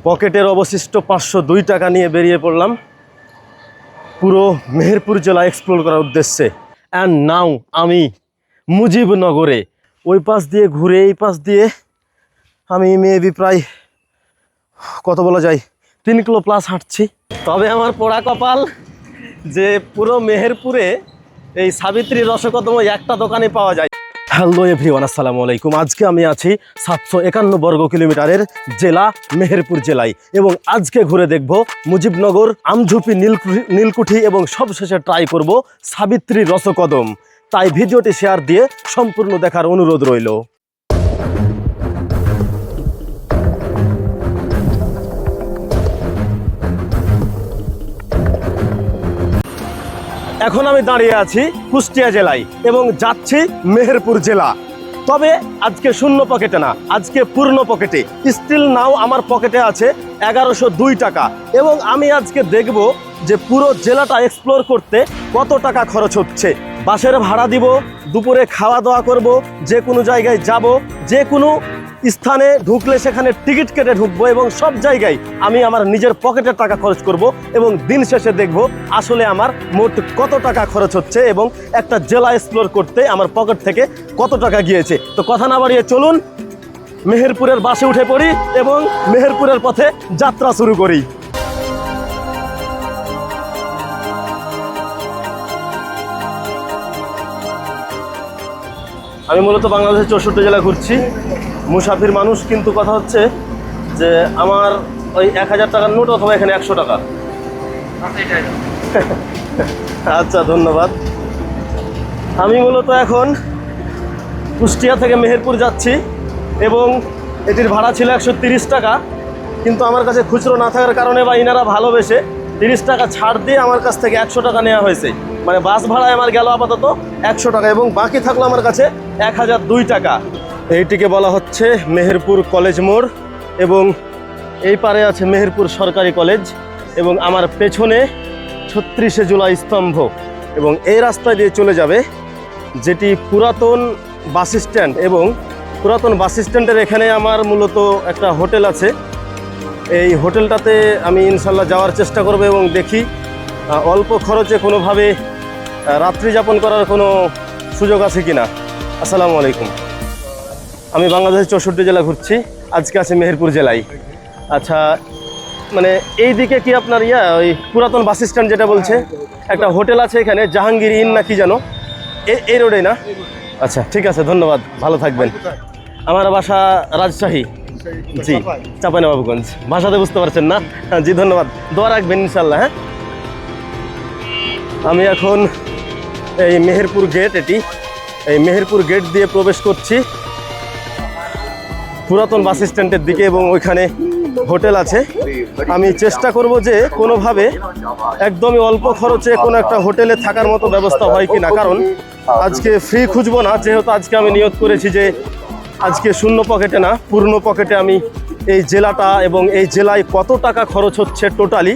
পকেটের অবশিষ্ট 502 টাকা নিয়ে বেরিয়ে পড়লাম পুরো মেহেরপুর জেলা এক্সপ্লোর করার উদ্দেশ্যে। অ্যান্ড নাও আমি মুজিবনগরে ওই পাশ দিয়ে ঘুরে এই পাশ দিয়ে আমি মেবি প্রায় কত বলা যায় 3 কিলো প্লাস হাঁটছি। তবে আমার পোড়া কপাল যে পুরো মেহেরপুরে এই সাবিত্রী রসকদম একটা দোকানে পাওয়া যায়। হ্যালো এভরিওয়ান, আসসালামু আলাইকুম। আজকে আমি আছি 751 বর্গ কিলোমিটারের জেলা মেহেরপুর জেলায় এবং আজকে ঘুরে দেখব মুজিবনগর, আমঝুপি, নীলকুঠি এবং সবশেষে ট্রাই করব সাবিত্রী রসকদম। তাই ভিডিওটি শেয়ার দিয়ে সম্পূর্ণ দেখার অনুরোধ রইল। এখন আমি দাঁড়িয়ে আছি কুষ্টিয়া জেলায় এবং যাচ্ছি মেহেরপুর জেলা। তবে আজকে শূন্য পকেটে না, আজকে পূর্ণ পকেটে। স্টিল নাও আমার পকেটে আছে 1102 টাকা এবং আমি আজকে দেখব যে পুরো জেলাটা এক্সপ্লোর করতে কত টাকা খরচ হচ্ছে। বাসের ভাড়া দিব, দুপুরে খাওয়া দাওয়া করব, যে কোনো জায়গায় যাব, যে কোনো স্থানে ঢুকলে সেখানে টিকিট কেটে ঢুকবো এবং সব জায়গায় আমি আমার নিজের পকেটের টাকা খরচ করব এবং দিন শেষে দেখব আসলে আমার মোট কত টাকা খরচ হচ্ছে এবং একটা জেলা এক্সপ্লোর করতে আমার পকেট থেকে কত টাকা গিয়েছে। তো কথা না বাড়িয়ে চলুন মেহেরপুরের বাসে উঠে পড়ি এবং মেহেরপুরের পথে যাত্রা শুরু করি। আমি মূলত বাংলাদেশের 64 জেলা ঘুরছি, মুসাফির মানুষ, কিন্তু কথা হচ্ছে যে আমার ওই 1000 টাকার নোট অথবা এখানে 100 টাকা। আচ্ছা, ধন্যবাদ। আমি মূলত এখন কুষ্টিয়া থেকে মেহেরপুর যাচ্ছি এবং এটির ভাড়া ছিল 130 টাকা, কিন্তু আমার কাছে খুচরো না থাকার কারণে বা ইনারা ভালোবেসে 30 টাকা ছাড় দিয়ে আমার কাছ থেকে 100 টাকা নেওয়া হয়েছে। মানে বাস ভাড়ায় আমার গেল আপাতত 100 টাকা এবং বাকি থাকলো আমার কাছে 1002 টাকা। এইটিকে বলা হচ্ছে মেহেরপুর কলেজ মোড় এবং এই পারে আছে মেহেরপুর সরকারি কলেজ এবং আমার পেছনে 36শে জুলাই স্তম্ভ এবং এই রাস্তায় দিয়ে চলে যাবে যেটি পুরাতন বাস স্ট্যান্ড। এবং পুরাতন বাস স্ট্যান্ডের এখানে আমার মূলত একটা হোটেল আছে। এই হোটেলটাতে আমি ইনশাল্লাহ যাওয়ার চেষ্টা করব এবং দেখি অল্প খরচে কোনোভাবে রাত্রি যাপন করার কোনো সুযোগ আছে কিনা। আসসালামু আলাইকুম। আমি বাংলাদেশের 64 জেলা ঘুরছি, আজকে আছে মেহেরপুর জেলায়। আচ্ছা, মানে এই দিকে কি আপনার ওই পুরাতন বাস স্ট্যান্ড যেটা বলছে, একটা হোটেল আছে এখানে, জাহাঙ্গীর ইন না কি জানো, এই রোডে না? আচ্ছা, ঠিক আছে, ধন্যবাদ, ভালো থাকবেন। আমার বাসা রাজশাহী, জি, চাঁপাইনবাবগঞ্জ। ভাষাতে বুঝতে পারছেন না? জি, ধন্যবাদ, দোয়া রাখবেন ইনশাল্লাহ। হ্যাঁ, আমি এখন এই মেহেরপুর গেট, এই মেহেরপুর গেট দিয়ে প্রবেশ করছি পুরাতন বাস স্ট্যান্ডের দিকে এবং ওইখানে হোটেল আছে। আমি চেষ্টা করব যে কোনোভাবে একদমই অল্প খরচে কোনো একটা হোটেলে থাকার মতো ব্যবস্থা হয় কি না, কারণ আজকে ফ্রি খুঁজবো না, যেহেতু আজকে আমি নিয়ত করেছি যে আজকে শূন্য পকেটে না পূর্ণ পকেটে আমি এই জেলাটা এবং এই জেলায় কত টাকা খরচ হচ্ছে টোটালি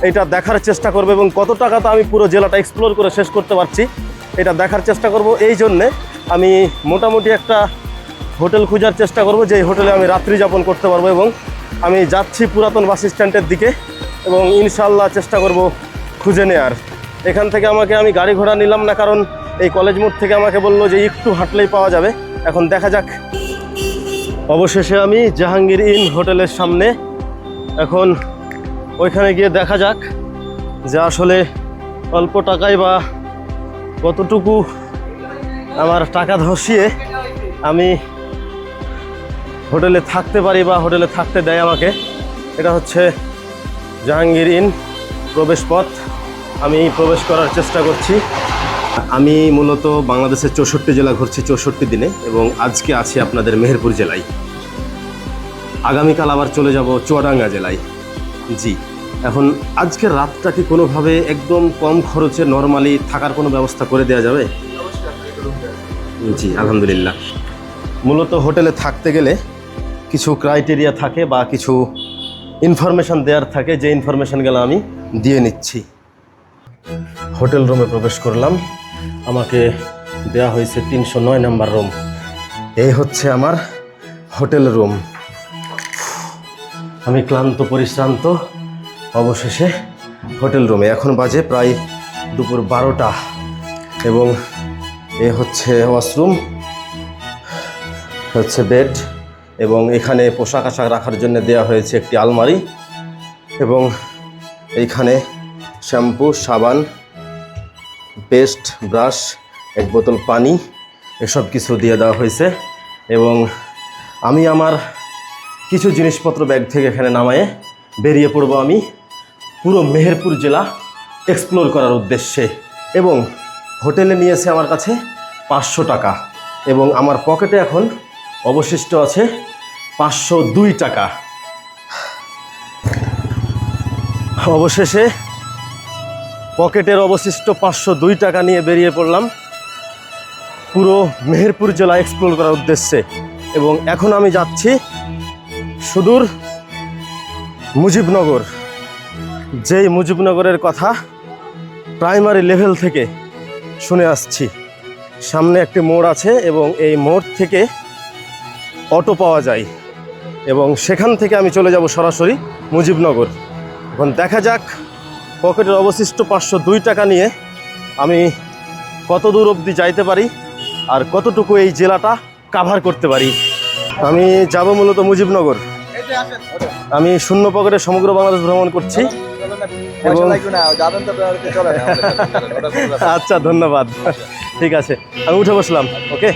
এটা দেখার চেষ্টা করব এবং কত টাকাতে আমি পুরো জেলাটা এক্সপ্লোর করে শেষ করতে পারছি এটা দেখার চেষ্টা করব। এই জন্যে আমি মোটামুটি একটা হোটেল খোঁজার চেষ্টা করব যে হোটেলে আমি রাত্রি যাপন করতে পারবো এবং আমি যাচ্ছি পুরাতন বাস স্ট্যান্ডের দিকে এবং ইনশাল্লাহ চেষ্টা করব খুঁজে নেওয়ার। এখান থেকে আমি গাড়ি ঘোড়া নিলাম না, কারণ এই কলেজ মোড় থেকে আমাকে বললো যে একটু হাঁটলেই পাওয়া যাবে। এখন দেখা যাক। অবশেষে আমি জাহাঙ্গীর ইন হোটেলের সামনে, এখন ওইখানে গিয়ে দেখা যাক যে আসলে অল্প টাকায় বা কতটুকু আমার টাকা ধসিয়ে আমি হোটেলে থাকতে পারি বা হোটেলে থাকতে দেয় আমাকে। এটা হচ্ছে জাহাঙ্গীর ইন প্রবেশ পথ, আমি প্রবেশ করার চেষ্টা করছি। আমি মূলত বাংলাদেশের 64 জেলা ঘুরছি 64 দিনে এবং আজকে আছি আপনাদের মেহেরপুর জেলায়। আগামীকাল আবার চলে যাব চুয়াডাঙ্গা জেলায়। জি, এখন আজকের রাতটা কি কোনোভাবে একদম কম খরচে নর্মালি থাকার কোনো ব্যবস্থা করে দেওয়া যাবে? জি, আলহামদুলিল্লাহ। মূলত হোটেলে থাকতে গেলে কিছু ক্রাইটেরিয়া থাকে বা কিছু ইনফরমেশান দেওয়ার থাকে, যে ইনফরমেশানগুলো আমি দিয়ে নিচ্ছি। হোটেল রুমে প্রবেশ করলাম, আমাকে দেওয়া হয়েছে 309 নাম্বার রুম। এই হচ্ছে আমার হোটেল রুম। আমি ক্লান্ত পরিশ্রান্ত, অবশেষে হোটেল রুমে। এখন বাজে প্রায় দুপুর 12টা এবং এ হচ্ছে ওয়াশরুম, হচ্ছে বেড, এবং এখানে পোশাক আশাক রাখার জন্য দেওয়া হয়েছে একটি আলমারি, এবং এইখানে শ্যাম্পু, সাবান, পেস্ট, ব্রাশ, এক বোতল পানি, এসব কিছু দিয়ে দেওয়া হয়েছে। এবং আমি আমার কিছু জিনিসপত্র ব্যাগ থেকে এখানে নামায়ে বেরিয়ে পড়ব আমি পুরো মেহেরপুর জেলা এক্সপ্লোর করার উদ্দেশ্যে। এবং হোটেলে নিয়েছে আমার কাছে 500 টাকা, এবং আমার পকেটে এখন অবশিষ্ট আছে 502 টাকা। অবশেষে পকেটের অবশিষ্ট 502 টাকা নিয়ে বেরিয়ে পড়লাম পুরো মেহেরপুর জেলা এক্সপ্লোর করার উদ্দেশ্যে। এবং এখন আমি যাচ্ছি সুদূর মুজিবনগর, যেই মুজিবনগরের কথা প্রাইমারি লেভেল থেকে শুনে আসছি। সামনে একটি মোড় আছে এবং এই মোড় থেকে অটো পাওয়া যায়, এবং সেখান থেকে আমি চলে যাব সরাসরি মুজিবনগর। এখন দেখা যাক পকেটের অবশিষ্ট 502 টাকা নিয়ে আমি কত দূর অবধি যাইতে পারি আর কতটুকু এই জেলাটা কাভার করতে পারি। আমি যাব মূলত মুজিবনগর। আমি শূন্য পকেটে সমগ্র বাংলাদেশ ভ্রমণ করছি এবং আচ্ছা, ধন্যবাদ, ঠিক আছে, আমি উঠে বসলাম। ওকে,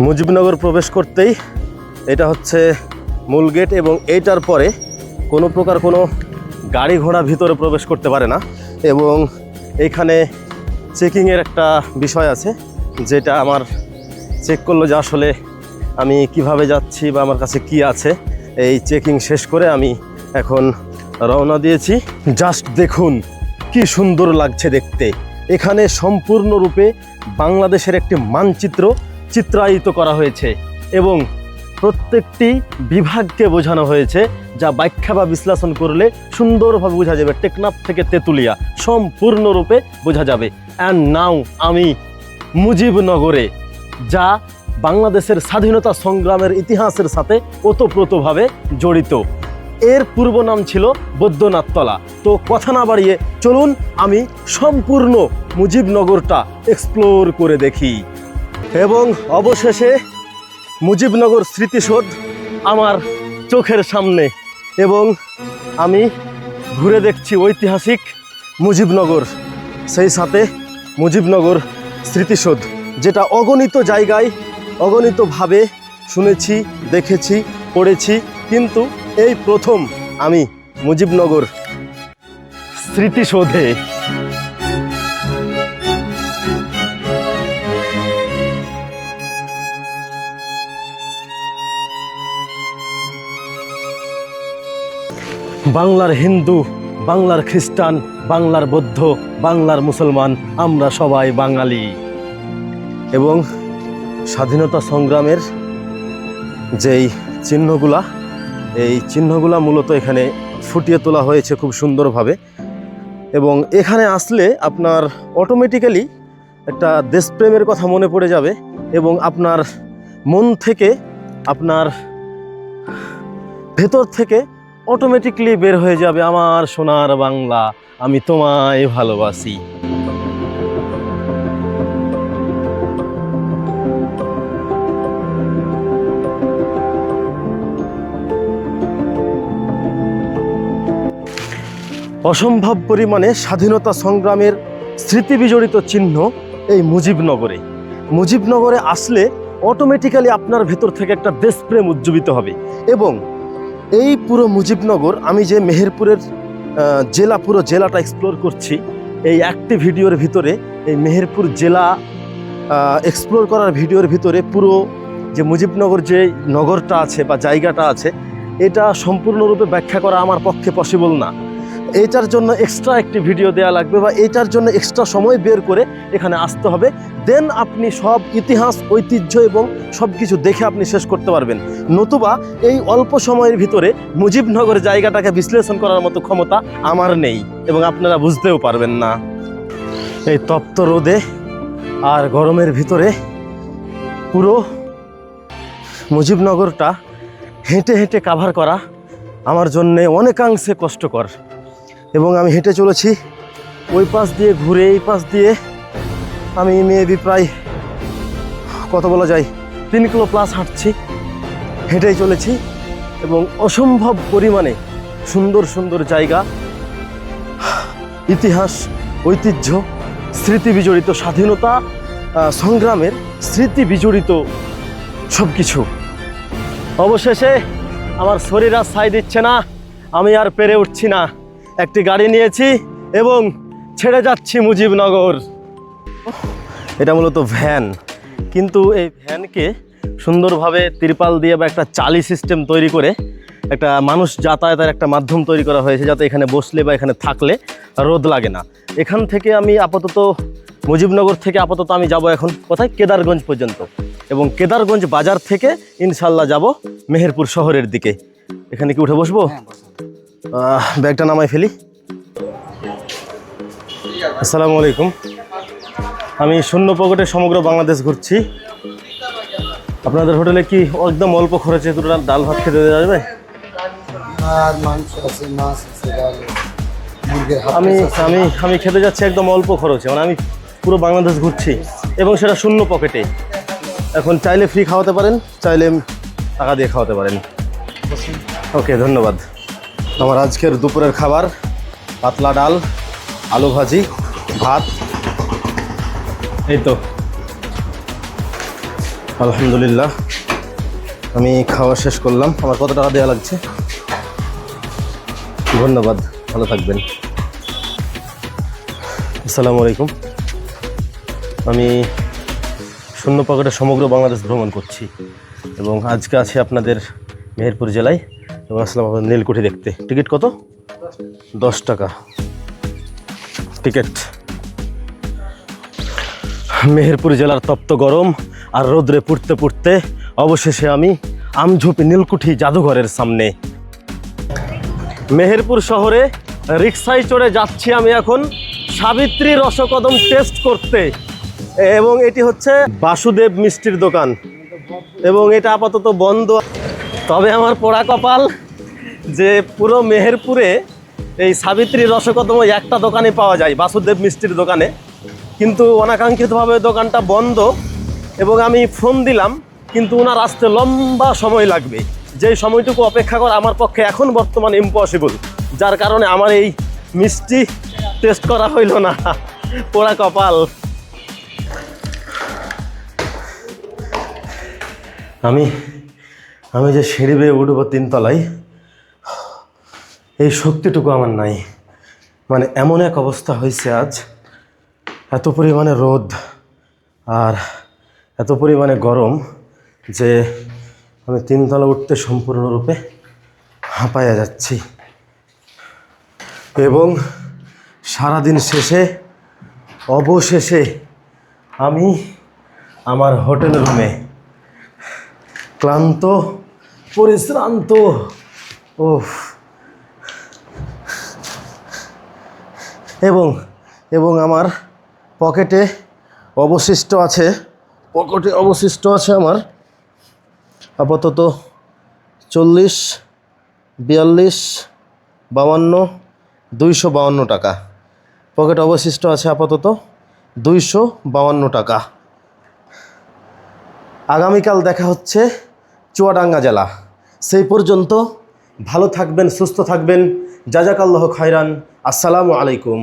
মুজিবনগর প্রবেশ করতেই এটা হচ্ছে মূল গেট, এবং এইটার পরে কোনো প্রকার কোনো গাড়ি ঘোড়া ভিতরে প্রবেশ করতে পারে না। এবং এইখানে চেকিংয়ের একটা বিষয় আছে, যেটা আমার চেক করলো যে আসলে আমি কিভাবে যাচ্ছি বা আমার কাছে কি আছে। এই চেকিং শেষ করে আমি এখন রওনা দিয়েছি। জাস্ট দেখুন কি সুন্দর লাগছে দেখতে। এখানে সম্পূর্ণরূপে বাংলাদেশের একটি মানচিত্র চিত্রায়িত করা হয়েছে এবং প্রত্যেকটি বিভাগকে বোঝানো হয়েছে, যা ব্যাখ্যা বা বিশ্লেষণ করলে সুন্দরভাবে বোঝা যাবে। টেকনাফ থেকে তেঁতুলিয়া সম্পূর্ণরূপে বোঝা যাবে। অ্যান্ড নাও আমি মুজিবনগরে, যা বাংলাদেশের স্বাধীনতা সংগ্রামের ইতিহাসের সাথে ওতপ্রোতভাবে জড়িত। এর পূর্ব নাম ছিল বৈদ্যনাথতলা। তো কথা না বাড়িয়ে চলুন আমি সম্পূর্ণ মুজিবনগরটা এক্সপ্লোর করে দেখি। এবং অবশেষে মুজিবনগর স্মৃতিসৌধ আমার চোখের সামনে, এবং আমি ঘুরে দেখছি ঐতিহাসিক মুজিবনগর, সেই সাথে মুজিবনগর স্মৃতিসৌধ, যেটা অগণিত জায়গায় অগণিতভাবে শুনেছি, দেখেছি, পড়েছি, কিন্তু এই প্রথম আমি মুজিবনগর স্মৃতিসৌধে। বাংলার হিন্দু, বাংলার খ্রিস্টান, বাংলার বৌদ্ধ, বাংলার মুসলমান, আমরা সবাই বাঙালি। এবং স্বাধীনতা সংগ্রামের যেই চিহ্নগুলা, এই চিহ্নগুলা মূলত এখানে ফুটিয়ে তোলা হয়েছে খুব সুন্দরভাবে। এবং এখানে আসলে আপনার অটোমেটিক্যালি একটা দেশপ্রেমের কথা মনে পড়ে যাবে, এবং আপনার মন থেকে, আপনার ভেতর থেকে অটোমেটিকলি বের হয়ে যাবে, আমার সোনার বাংলা, আমি তোমায় ভালোবাসি। অসম্ভব পরিমাণে স্বাধীনতা সংগ্রামের স্মৃতি বিজড়িত চিহ্ন এই মুজিবনগরে। মুজিবনগরে আসলে অটোমেটিক্যালি আপনার ভেতর থেকে একটা দেশপ্রেম উজ্জীবিত হবে। এবং এই পুরো মুজিবনগর, আমি যে মেহেরপুরের জেলা, পুরো জেলাটা এক্সপ্লোর করছি এই একটি ভিডিওর ভিতরে, এই মেহেরপুর জেলা এক্সপ্লোর করার ভিডিওর ভিতরে পুরো যে মুজিবনগর যে নগরটা আছে বা জায়গাটা আছে, এটা সম্পূর্ণরূপে ব্যাখ্যা করা আমার পক্ষে পসিবল না। এটার জন্য এক্সট্রা একটি ভিডিও দেওয়া লাগবে বা এটার জন্য এক্সট্রা সময় বের করে এখানে আসতে হবে। দেন আপনি সব ইতিহাস, ঐতিহ্য এবং সব কিছু দেখে আপনি শেষ করতে পারবেন। নতুবা এই অল্প সময়ের ভিতরে মুজিবনগর জায়গাটাকে বিশ্লেষণ করার মতো ক্ষমতা আমার নেই, এবং আপনারা বুঝতেও পারবেন না। এই তপ্ত রোদে আর গরমের ভিতরে পুরো মুজিবনগরটা হেঁটে হেঁটে কাভার করা আমার জন্যে অনেকাংশে কষ্টকর। এবং আমি হেঁটে চলেছি ওই পাশ দিয়ে ঘুরে এই পাশ দিয়ে। আমি মেবি প্রায় কত বলা যায় 3 কিলো প্লাস হাঁটছি, হেঁটেই চলেছি। এবং অসম্ভব পরিমাণে সুন্দর সুন্দর জায়গা, ইতিহাস, ঐতিহ্য, স্মৃতি বিজড়িত, স্বাধীনতা সংগ্রামের স্মৃতি বিজড়িত সব কিছু। অবশেষে আমার শরীর আর সাই দিচ্ছে না, আমি আর পেরে উঠছি না। একটি গাড়ি নিয়েছি এবং ছেড়ে যাচ্ছি মুজিবনগর। এটা মূলত ভ্যান, কিন্তু এই ভ্যানকে সুন্দরভাবে তিরপাল দিয়ে বা একটা চালি সিস্টেম তৈরি করে একটা মানুষ যাতায়াতের একটা মাধ্যম তৈরি করা হয়েছে, যাতে এখানে বসলে বা এখানে থাকলে রোদ লাগে না। এখান থেকে আমি আপাতত মুজিবনগর থেকে আপাতত আমি যাব এখন কোথায়, কেদারগঞ্জ পর্যন্ত। এবং কেদারগঞ্জ বাজার থেকে ইনশাল্লাহ যাব মেহেরপুর শহরের দিকে। এখানে কি উঠে বসবো? ব্যাগটা নামাই ফেলি। আসসালামু আলাইকুম। আমি শূন্য পকেটে সমগ্র বাংলাদেশ ঘুরছি। আপনাদের হোটেলে কি একদম অল্প খরচে দুটো ডাল ভাত খেতে দেওয়া যাবে? আর মাংস আছে, মাছ আছে, ডাল, মুরগির হাড় আমি আছে। আমি আমি খেতে যাচ্ছি একদম অল্প খরচে, মানে আমি পুরো বাংলাদেশ ঘুরছি এবং সেটা শূন্য পকেটে। এখন চাইলে ফ্রি খাওয়াতে পারেন, চাইলে টাকা দিয়ে খাওয়াতে পারেন। ওকে, ধন্যবাদ। আমার আজকের দুপুরের খাবার পাতলা ডাল, আলু ভাজি, ভাত, এই তো। আলহামদুলিল্লাহ আমি খাওয়া শেষ করলাম। আমার কত টাকা দেওয়া লাগছে? ধন্যবাদ, ভালো থাকবেন। আসসালামু আলাইকুম। আমি শূন্য পকেটে সমগ্র বাংলাদেশ ভ্রমণ করছি এবং আজকে আছি আপনাদের মেহেরপুর জেলায় এবং আসলাম আপনাদের নীলকুঠি দেখতে। টিকিট কত? 10 টাকা টিকিট। মেহেরপুর জেলার তপ্ত গরম আর রোদ্রে পুড়তে পুড়তে অবশেষে আমি আমঝুপি নীলকুঠি জাদুঘরের সামনে। মেহেরপুর শহরে রিকশায় চড়ে যাচ্ছি আমি এখন সাবিত্রী রসকদম টেস্ট করতে। এবং এটি হচ্ছে বাসুদেব মিষ্টির দোকান এবং এটা আপাতত বন্ধ। তবে আমার পোড়া কপাল যে পুরো মেহেরপুরে এই সাবিত্রী রসকদম একটা দোকানে পাওয়া যায়, বাসুদেব মিষ্টির দোকানে, কিন্তু অনাকাঙ্ক্ষিতভাবে দোকানটা বন্ধ। এবং আমি ফোন দিলাম, কিন্তু ওনার আসতে লম্বা সময় লাগবে। যেই সময়টুকু অপেক্ষা করা আমার পক্ষে এখন বর্তমান ইম্পসিবল, যার কারণে আমার এই মিষ্টি টেস্ট করা হইল না। পোড়া কপাল। আমি যে সিঁড়ি বেয়ে উঠবো 3 তলায়, এই শক্তিটুকু আমার নাই। মানে এমন এক অবস্থা হয়েছে আজ, এত পরিমাণে রোদ আর এত পরিমাণে গরম যে আমি 3 তলা উঠতে সম্পূর্ণরূপে হাঁপায়া যাচ্ছি। এবং সারাদিন শেষে অবশেষে আমি আমার হোটেল রুমে ক্লান্ত, পরিশ্রান্ত। এবং আমার পকেটে অবশিষ্ট আছে আমার আপাতত 40, 42, 52, 252 টাকা। পকেটে অবশিষ্ট আছে আপাতত 252 টাকা। আগামীকাল দেখা হচ্ছে চুয়াডাঙ্গা জেলা। সেই পর্যন্ত ভালো থাকবেন, সুস্থ থাকবেন। জাজাকাল্লাহ খায়রান। আসসালামু আলাইকুম।